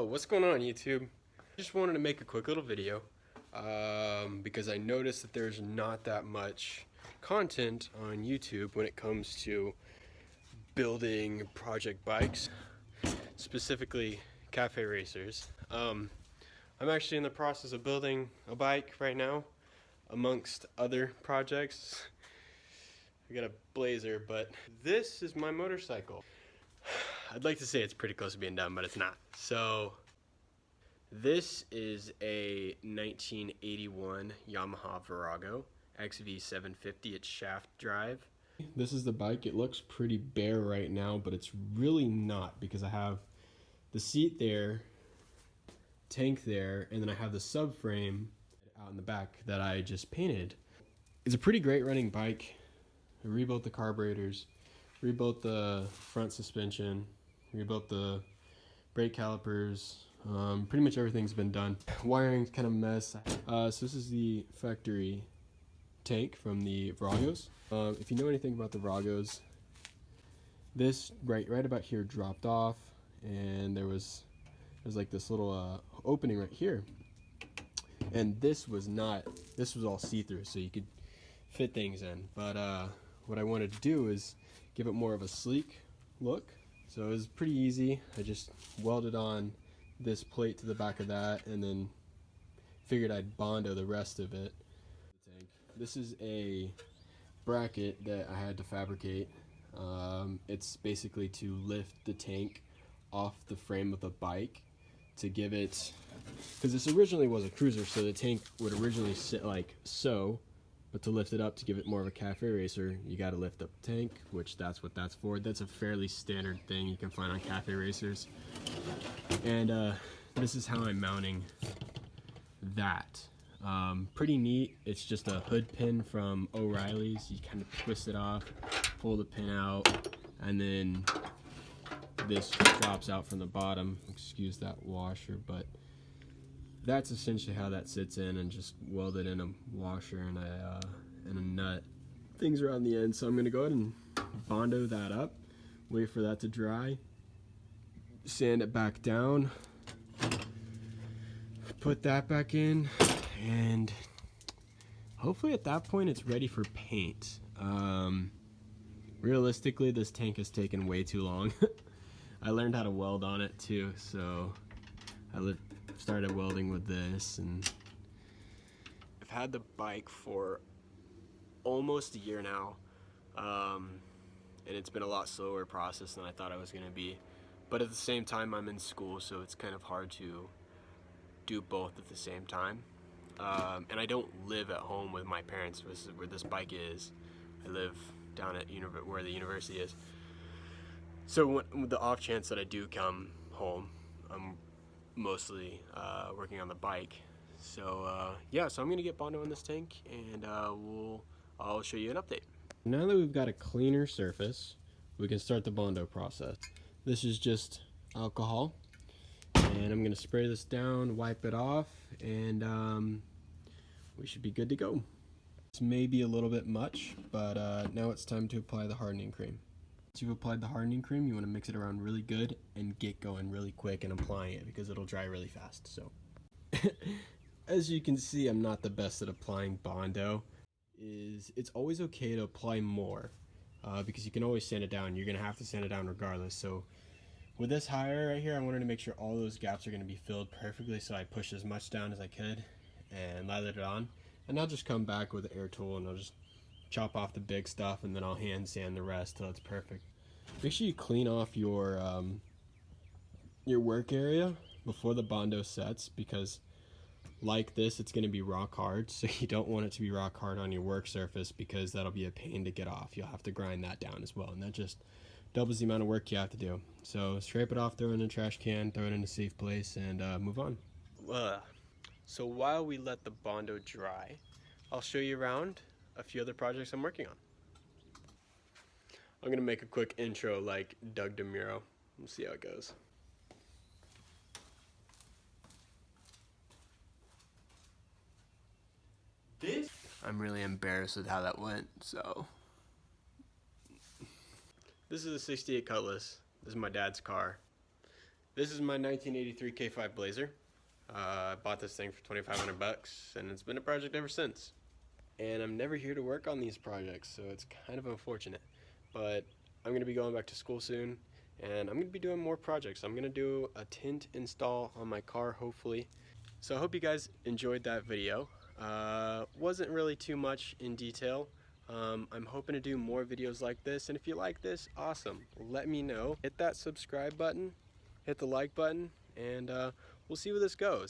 What's going on, YouTube? Just wanted to make a quick little video because I noticed that there's not that much content on YouTube when it comes to building project bikes, specifically cafe racers. I'm actually in the process of building a bike right now, amongst other projects. I got a Blazer, but this is my motorcycle. I'd like to say it's pretty close to being done, but it's not. So this is a 1981 Yamaha Virago XV750. It's shaft drive. This is the bike. It looks pretty bare right now, but it's really not, because I have the seat there, tank there, and then I have the subframe out in the back that I just painted. It's a pretty great running bike. I rebuilt the carburetors, rebuilt the front suspension, rebuilt the brake calipers. Pretty much everything's been done. Wiring's kind of a mess. So this is the factory tank from the Viragos. If you know anything about the Viragos, this right about here dropped off, and there's like this little opening right here, and this was all see-through, so you could fit things in. But what I wanted to do is give it more of a sleek look. So it was pretty easy. I just welded on this plate to the back of that, and then figured I'd Bondo the rest of it. This is a bracket that I had to fabricate. It's basically to lift the tank off the frame of the bike to give it, because this originally was a cruiser, so the tank would originally sit like so. But to lift it up, to give it more of a cafe racer, you got to lift up the tank, which that's what that's for. That's a fairly standard thing you can find on cafe racers. And this is how I'm mounting that. Pretty neat. It's just a hood pin from O'Reilly's. You kind of twist it off, pull the pin out, and then this drops out from the bottom. Excuse that washer, but that's essentially how that sits in, and just welded in a washer and a nut. Things are on the end, so I'm gonna go ahead and Bondo that up, wait for that to dry, sand it back down, put that back in, and hopefully at that point it's ready for paint. Realistically, this tank has taken way too long. I learned how to weld on it too, so I started welding with this, and I've had the bike for almost a year now, and it's been a lot slower process than I thought it was going to be. But at the same time, I'm in school, so it's kind of hard to do both at the same time. And I don't live at home with my parents, where this bike is. I live down at where the university is. So with the off chance that I do come home, I'm mostly working on the bike. So yeah, so I'm gonna get Bondo in this tank, and I'll show you an update. Now that we've got a cleaner surface, we can start the Bondo process. This is just alcohol, and I'm gonna spray this down, wipe it off, and we should be good to go. This may be a little bit much, but now it's time to apply the hardening cream. Once you've applied the hardening cream, you want to mix it around really good and get going really quick and applying it, because it'll dry really fast. So as you can see, I'm not the best at applying Bondo. It's always okay to apply more, because you can always sand it down. You're gonna have to sand it down regardless. So with this higher right here, I wanted to make sure all those gaps are gonna be filled perfectly, so I pushed as much down as I could and lathered it on. And I'll just come back with the air tool, and I'll just chop off the big stuff, and then I'll hand sand the rest till it's perfect. Make sure you clean off your work area before the Bondo sets, because like this, it's going to be rock hard, so you don't want it to be rock hard on your work surface, because that'll be a pain to get off. You'll have to grind that down as well, and that just doubles the amount of work you have to do. So scrape it off, throw it in a trash can, throw it in a safe place, and move on. So while we let the Bondo dry, I'll show you around a few other projects I'm working on. I'm gonna make a quick intro like Doug DeMuro. We'll see how it goes. I'm really embarrassed with how that went, so. This is a 68 Cutlass. This is my dad's car. This is my 1983 K5 Blazer. I bought this thing for 2,500 bucks, and it's been a project ever since. And I'm never here to work on these projects, so it's kind of unfortunate. But I'm going to be going back to school soon, and I'm going to be doing more projects. I'm going to do a tint install on my car, hopefully. So I hope you guys enjoyed that video. Wasn't really too much in detail. I'm hoping to do more videos like this, and if you like this, awesome. Let me know. Hit that subscribe button, hit the like button, and we'll see where this goes.